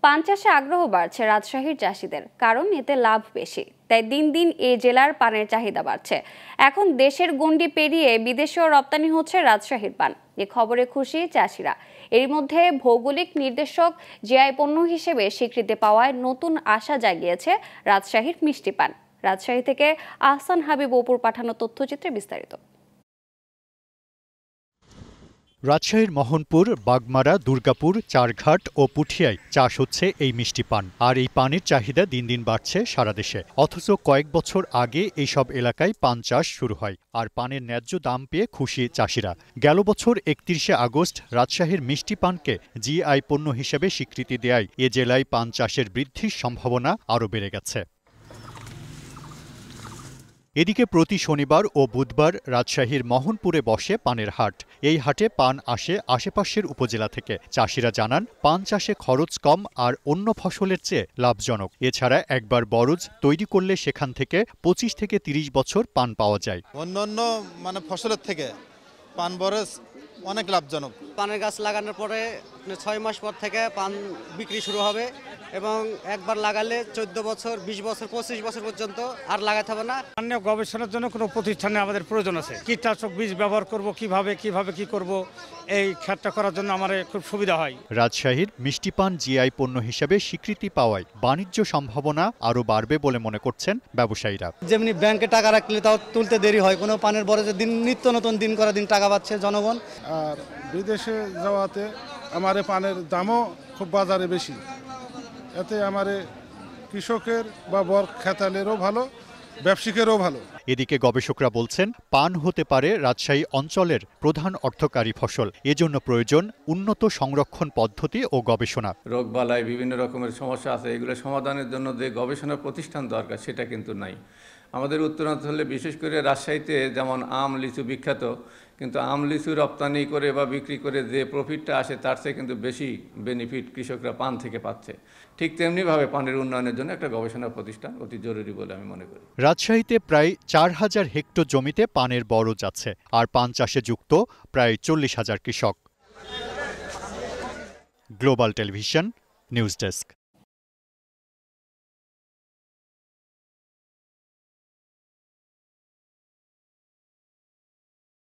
পান চাষে আগ্রহ বাড়ছে রাজশাহীর চাষিদের, কারণ এতে লাভ বেশি। তাই দিন দিন এই জেলার পানের চাহিদা বাড়ছে। এখন দেশের গণ্ডি পেরিয়ে বিদেশেও রপ্তানি হচ্ছে রাজশাহীর পান। এ খবরে খুশি চাষিরা। এর মধ্যে ভৌগোলিক নির্দেশক জিআই পণ্য হিসেবে স্বীকৃতি পাওয়ায় নতুন আশা জাগিয়েছে রাজশাহীর মিষ্টি পান। রাজশাহী থেকে আহসান হাবিব অপুর পাঠানো তথ্যচিত্রে বিস্তারিত। রাজশাহীর মোহনপুর, বাগমারা, দুর্গাপুর, চারঘাট ও পুঠিয়ায় চাষ হচ্ছে এই মিষ্টি পান। আর এই পানের চাহিদা দিন দিন বাড়ছে সারা দেশে। অথচ কয়েক বছর আগে এইসব এলাকায় পান চাষ শুরু হয়, আর পানের ন্যায্য দাম পেয়ে খুশি চাষিরা। গেল বছর 31শে আগস্ট রাজশাহীর মিষ্টি পানকে জিআই পণ্য হিসেবে স্বীকৃতি দেয়ায় এ জেলায় পান চাষের বৃদ্ধির সম্ভাবনা আরও বেড়ে গেছে। এদিকে প্রতি শনিবার ও বুধবার রাজশাহীর মোহনপুরে বসে পানের হাট। এই হাটে পান আসে আশেপাশের উপজেলা থেকে। চাষিরা জানান, পান চাষে খরচ কম আর অন্য ফসলের চেয়ে লাভজনক। এছাড়া একবার বরজ তৈরি করলে সেখান থেকে 25 থেকে 30 বছর পান পাওয়া যায়। অন্যান্য ফসলের থেকে পান বরজ অনেক লাভজনক। পানের গাছ লাগানোর পরে 6 মাস পর থেকে পান বিক্রি শুরু হবে এবং একবার লাগালে 14 বছর, 20 বছর, 25 বছর পর্যন্ত আর লাগাতে হবে না। অন্য গবেষণার জন্য কোনো প্রতিষ্ঠানে আমাদের প্রয়োজন আছে। কীটনাশক বীজ ব্যবহার করব কিভাবে কি করব, এই ক্ষেতটা করার জন্য আমার খুব সুবিধা হয়। রাজশাহীর মিষ্টি পান জিআই পণ্য হিসেবে স্বীকৃতি পাওয়ায় বাণিজ্য সম্ভাবনা আরও বাড়বে বলে মনে করছেন ব্যবসায়ীরা। যেমনি ব্যাংকে টাকা রাখলে তাও তুলতে দেরি হয়, কোনো পানের বরজের দিন নিত্য নতুন দিন করা দিন টাকা পাচ্ছে জনগণ। আর বিদেশে যাওয়াতে আমার পানের দামও খুব বাজারে বেশি। এতে আমার কৃষকের বা বর খেতালেরও ভালো, ব্যবসায়ীদেরও ভালো। এদিকে গবেষকরা বলছেন, পান হতে পারে রাজশাহী অঞ্চলের প্রধান অর্থকারী ফসল। এজন্য প্রয়োজন উন্নত সংরক্ষণ পদ্ধতি ও গবেষণা। রোগবালাই বিভিন্ন রকমের সমস্যা আছে, এগুলো সমাধানের জন্য যে গবেষণা প্রতিষ্ঠান দরকার সেটা কিন্তু নাই আমাদের উত্তরাঞ্চলে। বিশেষ করে রাজশাহীতে যেমন আম লিচু বিখ্যাত, কিন্তু আম লিচু রপ্তানি করে বা বিক্রি করে যে প্রফিটটা আসে তার চেয়ে কিন্তু বেশি বেনিফিট কৃষকরা পান থেকে পাচ্ছে। ঠিক তেমনিভাবে পানের উন্নয়নের জন্য একটা গবেষণা প্রতিষ্ঠান অতি জরুরি বলে আমি মনে করি। রাজশাহীতে প্রায় 4000 হেক্টর জমিতে পানের বরজ আছে, আর পান চাষে যুক্ত প্রায় 40,000 কৃষক। Global television, news desk.